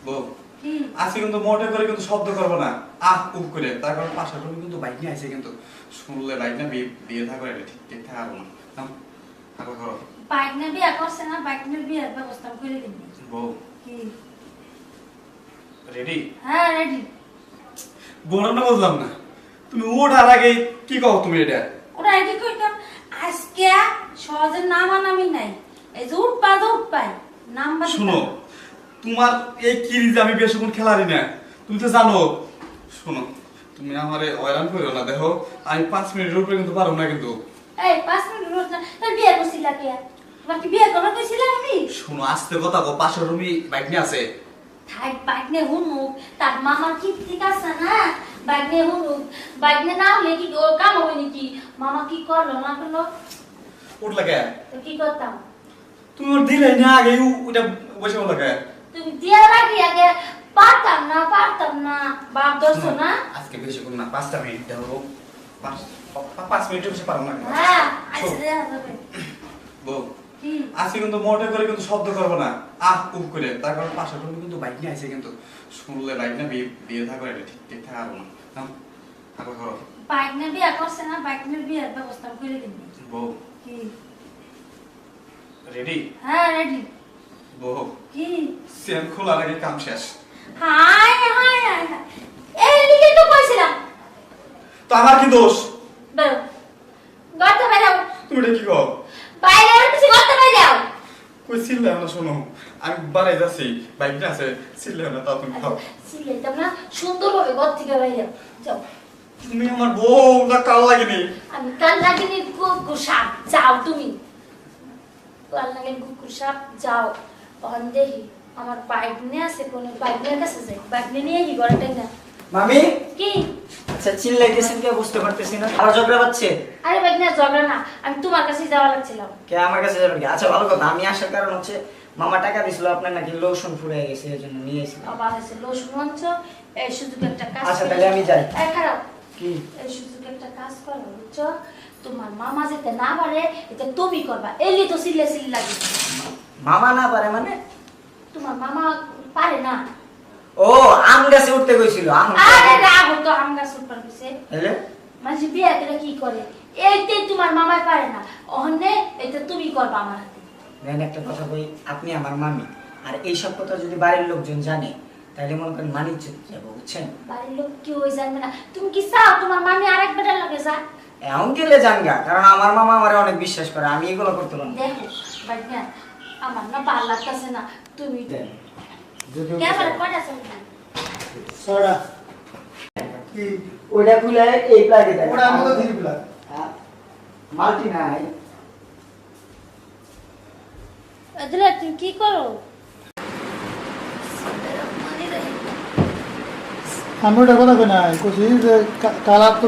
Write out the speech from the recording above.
বউ আজকে কিন্তু মোটে করে কিন্তু শব্দ করবো না, আহ উপ করে। তার কারণ পাশের রুমে কিন্তু বাইক নিয়ে আসে, কিন্তু শুনলে বাইক না বিয়ে থাকবে, ঠিক ঠিক থাকবো না। থাকো করো। বাইক না বিয়ে করছে না, বাইক না বিয়ের ব্যবস্থা করে দিন। বউ কি রেডি? হ্যাঁ রেডি। বড় না বুঝলাম না, তুমি ওঠার আগে কি কও তুমি এটা? ওরা রেডি কইতাম আজকে সহজে নামানামি নাই, এই যে উঠপা উঠপাই নাম্বার। শুনো, তোমার এই কিরিজে আমি বেশিক্ষণ খেলারি না, তুমি তো জানো। শোনো, তুমি আমারে হয়রান করো না। দেখো আমি 5 মিনিটের উপরে কিন্তু পারবো না কিন্তু। এই 5 মিনিট রোজ না, তোর বিয়ে করছিলা কে? তোমার কি বিয়ে করা কইছিলাম আমি? শোনো, আস্তে কথা কও, পাশের রুমে বাইক নিয়ে আছে। থাই বাইক নে হুনুক, তার মামার কি ঠিক আছে না? বাইক নে হুনুক, বাইক নে না হলে কি ও কাম হবে নাকি? মামা কি করলো না করলো? উঠলা কে? তো কি করতাম? তুমি ওর দিলে না আগে ওটা বসে বলা কে? তুমি দিয়া রাখি আগে, পারতাম না, বাপ দোস্ত না? আজকে বেশিক্ষণ না, 5টা মিনিট দেখো। 5 মিনিটের বেশি পারবো না। হ্যাঁ, আচ্ছা দেয়া যাবে। বউ কি? আজকে কিন্তু মোটে করে কিন্তু শব্দ করবো না, আহ উপ করে। তার কারণ পাশের রুমে কিন্তু বাইক নিয়ে আসে, কিন্তু শুনলে বাইক না বিয়ে থাকবে, ঠিক ঠিক থাকবো না। থাকো করো। বাইক না বিয়ে করছে না, বাইক না বিয়ের ব্যবস্থা করে দিন। বউ কি? রেডি? হ্যাঁ রেডি। বউ কি? সেন খোলার আগে কাম শেষ। হাই হাই হাই, এই লিখে তো কইছিলাম। তো আমার কি দোষ? বেরো, গর্ত বেরো, তুমি এটা কি কও? বাইরে আর কিছু গর্ত বেরো। কই চিল্লে না, শোনো আমি বাড়াই যাচ্ছি, বাইক নিয়ে আছে, চিল্লে না, তা তুমি খাও। সিলেটাম না, সুন্দরভাবে ঘর থেকে বাইরে যাও। তুমি আমার বউ না কাল লাগেনি? আমি কাল লাগিনি কুকুর সাপ, যাও তুমি। কাল লাগিনি কুকুর সাপ, যাও। অন দেখি আমার বাইক নিয়ে আছে, কোন বাইক নিয়ে কাছে যাই, বাইক নিয়ে কি ঘরটা না। মামি, কি? আচ্ছা চিল্লাইতেছেন কে বুঝতে পারতেছি না। আরো ঝগড়া হচ্ছে? আরে বাইক নিয়ে ঝগড়া না, আমি তোমার কাছে যাওয়া লাগছিলাম। কে আমার কাছে যাবেন কি? আচ্ছা ভালো কথা, আমি আসার কারণ হচ্ছে মামা টাকা দিছিল, আপনার নাকি লোশন ফুরিয়ে গেছে, এই জন্য নিয়ে এসেছিলাম। আবার আছে লোশন মঞ্চ, এই সুযোগ একটা কাজ। আচ্ছা তাহলে আমি যাই। এই খারাপ, কি? এই সুযোগ একটা কাজ করো বুঝছো? তোমার মামা যেতে না পারে এটা তুমি করবা, এলি তো সিলে সিলে লাগে। মামা না পারে মানে? তোমার মামা পারে না। ও আম গাছে উঠতে গেছিল, আম আরে রাগ হতো আম গাছ উঠবার পিছে। হেলে মানে বিয়ে করে কি করে, এইটাই তোমার মামাই পারে না, অহনে এটা তুমি করবা আমার হাতে। দেন একটা কথা কই, আপনি আমার মামি, আর এই সব কথা যদি বাড়ির লোকজন জানে তাহলে মনে করেন মানিজ্য যাবো, বুঝছেন? বাড়ির লোক কেউ জানবে না। তুমি কি চাও তোমার মামি আরেক বেটার লগে যা? এমন গেলে জানগা, কারণ আমার মামা আমারে অনেক বিশ্বাস করে, আমি এগুলো করতে পারবো না। দেখো বাড়িয়া, আমার না ভালো লাগতেছে না, তুমি দেন, যদি ক্যামেরা কয়টা চলবে? ছড়া কি ওইটা খুলে এই প্লাগে দেয়, ওটা আমি তো ধীরে প্লাগ। মাল্টি নাই। আদলা তুমি কি করো? আমি ওটা কথা কই না, কইছি যে কালার তো